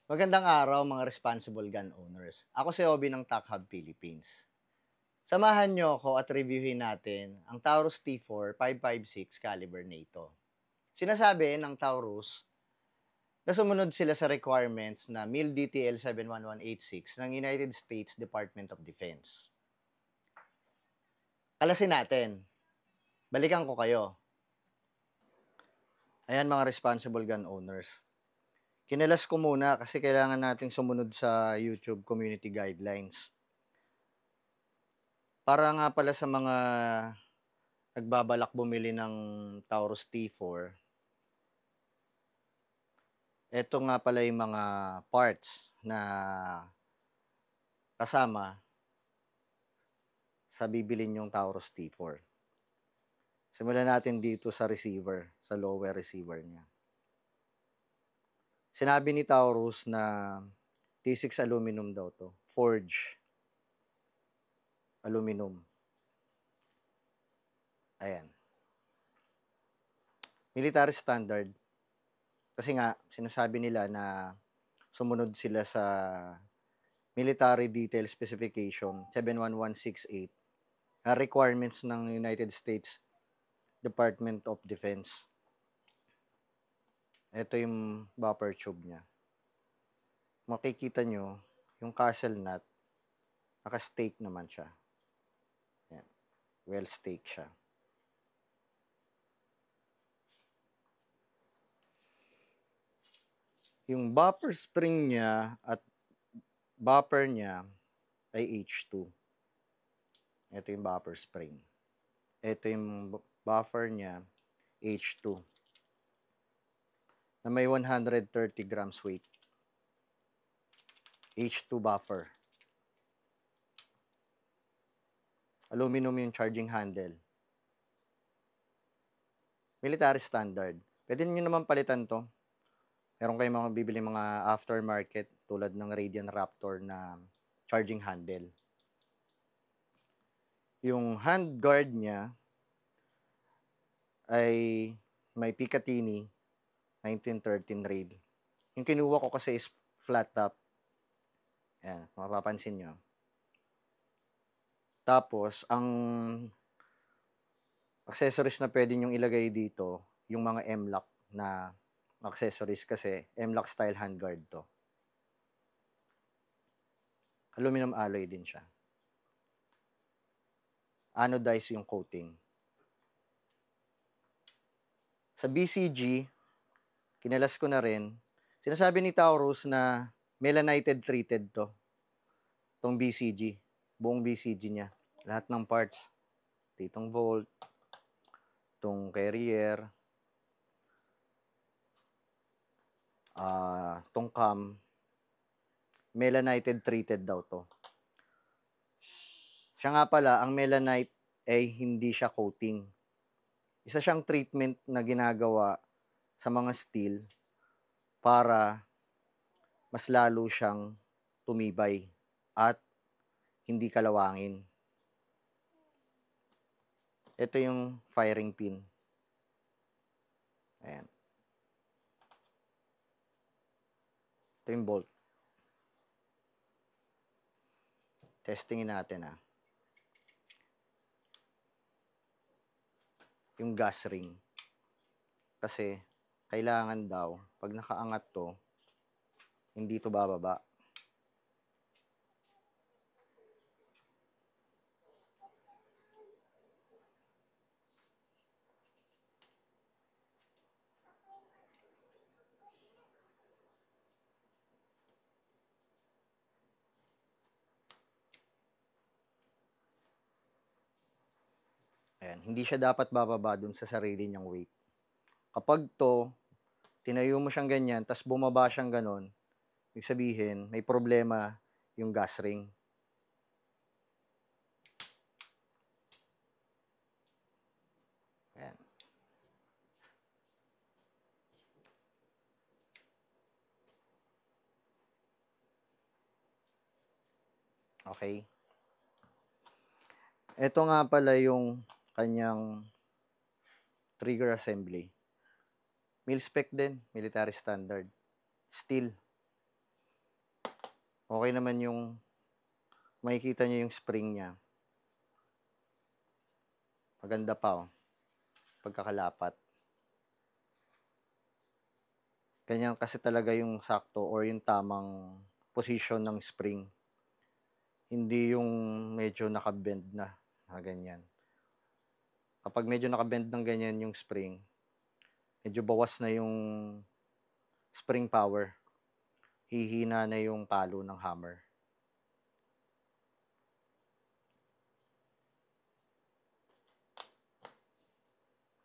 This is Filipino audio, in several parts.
Magandang araw mga responsible gun owners. Ako si Obi ng Tech Hub Philippines. Samahan niyo ako at reviewin natin ang Taurus T4 556 caliber NATO. Sinasabi ng Taurus na sumunod sila sa requirements na MIL DTL 71186 ng United States Department of Defense. Kalasin natin. Balikan ko kayo. Ayan mga responsible gun owners. Kinalas ko muna kasi kailangan nating sumunod sa YouTube community guidelines. Para nga pala sa mga nagbabalak bumili ng Taurus T4, eto nga pala yung mga parts na kasama sa bibilin yung Taurus T4. Simulan natin dito sa receiver, sa lower receiver niya. Sinabi ni Taurus na T6 aluminum daw to, forge aluminum. Ayan. Military standard. Kasi nga, sinasabi nila na sumunod sila sa Military Detail Specification 71168 na requirements ng United States Department of Defense. Ito yung buffer tube niya. Makikita nyo, yung castle nut, naka-stake naman siya. Ayan. Well stake siya. Yung buffer spring niya at buffer niya ay H2. Ito yung buffer spring. Ito yung buffer niya, H2. Na may 130 grams weight. H2 buffer. Aluminum yung charging handle. Military standard. Pwede nyo naman palitan to. Meron kayong mga bibili mga aftermarket tulad ng Radian Raptor na charging handle. Yung hand guard niya ay may Picatinny 1913 rail. Yung kinuha ko kasi is flat top. Ayan, mapapansin nyo. Tapos, ang accessories na pwede nyong ilagay dito, yung mga M-lock na accessories kasi M-lock style handguard to. Aluminum alloy din siya. Anodize yung coating. Sa BCG, kinalas ko na rin, sinasabi ni Taurus na melanited treated to. Itong BCG. Buong BCG niya. Lahat ng parts. Itong bolt, itong carrier, itong cam, melanited treated daw to. Siya nga pala, ang melanite ay hindi siya coating. Isa siyang treatment na ginagawa sa mga steel para mas lalo siyang tumibay at hindi kalawangin. Ito yung firing pin. Ayan. Ito yung bolt. Testingin natin yung gas ring. Kasi kailangan daw, pag nakaangat to, hindi to bababa. Ayan, hindi siya dapat bababa dun sa sarili niyang weight. Kapag to, tinayo mo siyang ganyan, tas bumaba siyang ganon, ibig sabihin, may problema yung gas ring. Ayan. Okay. Ito nga pala yung kanyang trigger assembly. Mil-spec din, military standard. Steel. Okay naman yung makikita niyo yung spring niya. Maganda pa, oh, pagkakalapat. Ganyan kasi talaga yung sakto or yung tamang position ng spring. Hindi yung medyo naka-bend na ganyan. Kapag medyo naka-bend ng ganyan yung spring, medyo bawas na yung spring power. Hihina na yung palo ng hammer.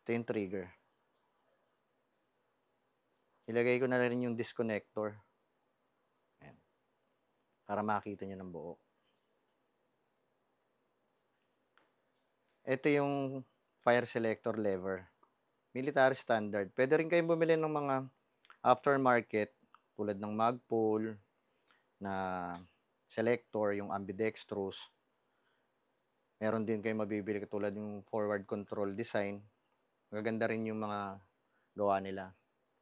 Ito yung trigger. Ilagay ko na rin yung disconnector. Ayan. Para makita nyo ng buo. Ito yung fire selector lever. Military standard. Pwede rin kayong bumili ng mga aftermarket tulad ng Magpul na selector, yung ambidextrous. Meron din kayong mabibili tulad yung forward control design. Magaganda rin yung mga gawa nila.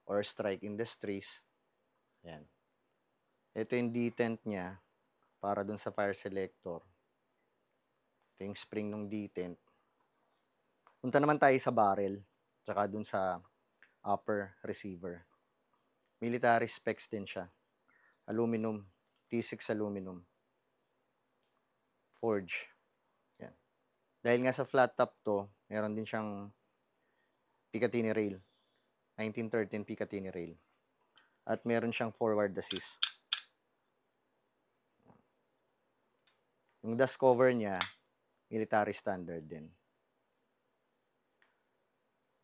Or Strike Industries. Yan. Ito yung detent niya para dun sa fire selector. Ito yung spring ng detent. Punta naman tayo sa barrel. Tsaka dun sa upper receiver. Military specs din siya. Aluminum. T6 aluminum. Forge. Yan. Dahil nga sa flat top to, meron din siyang Picatinny rail. 1913 Picatinny rail. At meron siyang forward assist. Yung dust cover niya, military standard din.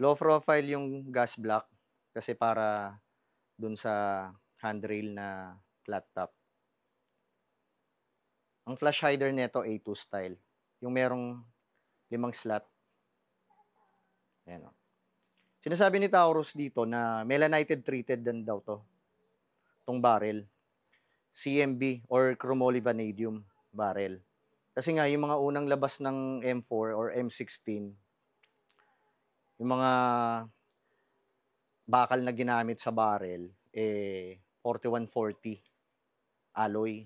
Low profile yung gas block kasi para dun sa handrail na flat top. Ang flash hider nito A2 style. Yung merong 5 slot. Ayan o. Sinasabi ni Taurus dito na melanited treated din daw to. Tong barrel. CMB or chromoly vanadium barrel. Kasi nga yung mga unang labas ng M4 or M16, yung mga bakal na ginamit sa barrel, 4140 alloy.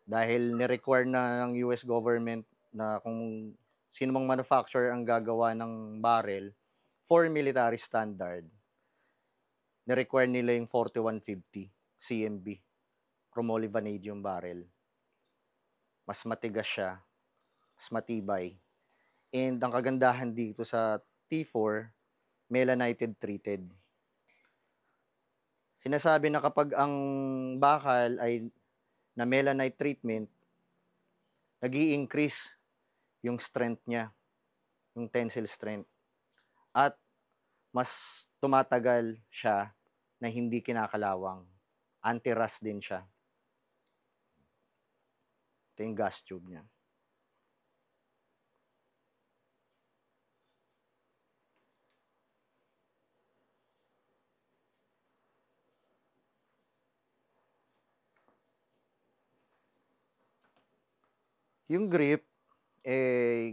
Dahil ni-require na ng US government na kung sino mang manufacturer ang gagawa ng barrel for military standard, ni-require nila yung 4150 CMB, chromoly vanadium barrel. Mas matigas siya, mas matibay. And ang kagandahan dito sa T4, melanited treated. Sinasabi na kapag ang bakal ay na melanite treatment, nag-i-increase yung strength niya, yung tensile strength. At mas tumatagal siya na hindi kinakalawang. Anti-rust din siya. Ito yung gas tube niya. Yung grip,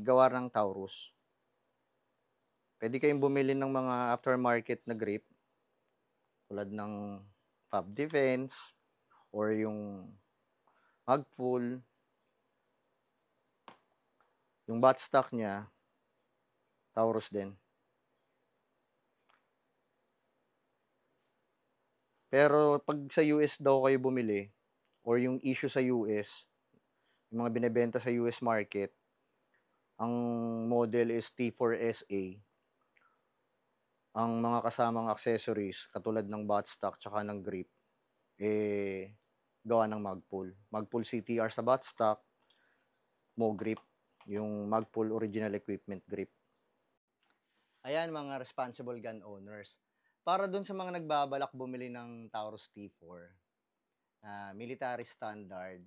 gawa ng Taurus. Pwede kayong bumili ng mga aftermarket na grip tulad ng Fab Defense or yung Magpul. Yung buttstock niya, Taurus din. Pero pag sa US daw kayo bumili or yung issue sa US, yung mga binebenta sa US market, ang model is T4SA. Ang mga kasamang accessories, katulad ng buttstock tsaka ng grip, gawa ng Magpul. Magpul CTR sa buttstock, Mo grip, yung Magpul original equipment grip. Ayan mga responsible gun owners. Para dun sa mga nagbabalak bumili ng Taurus T4, military standard,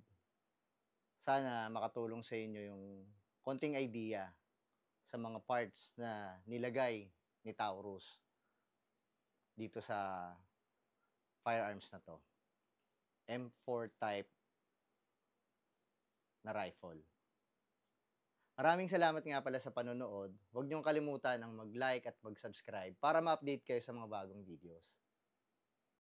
sana makatulong sa inyo yung konting idea sa mga parts na nilagay ni Taurus dito sa firearms na to. M4 type na rifle. Maraming salamat nga pala sa panonood. Huwag niyong kalimutan ang mag-like at mag-subscribe para ma-update kayo sa mga bagong videos.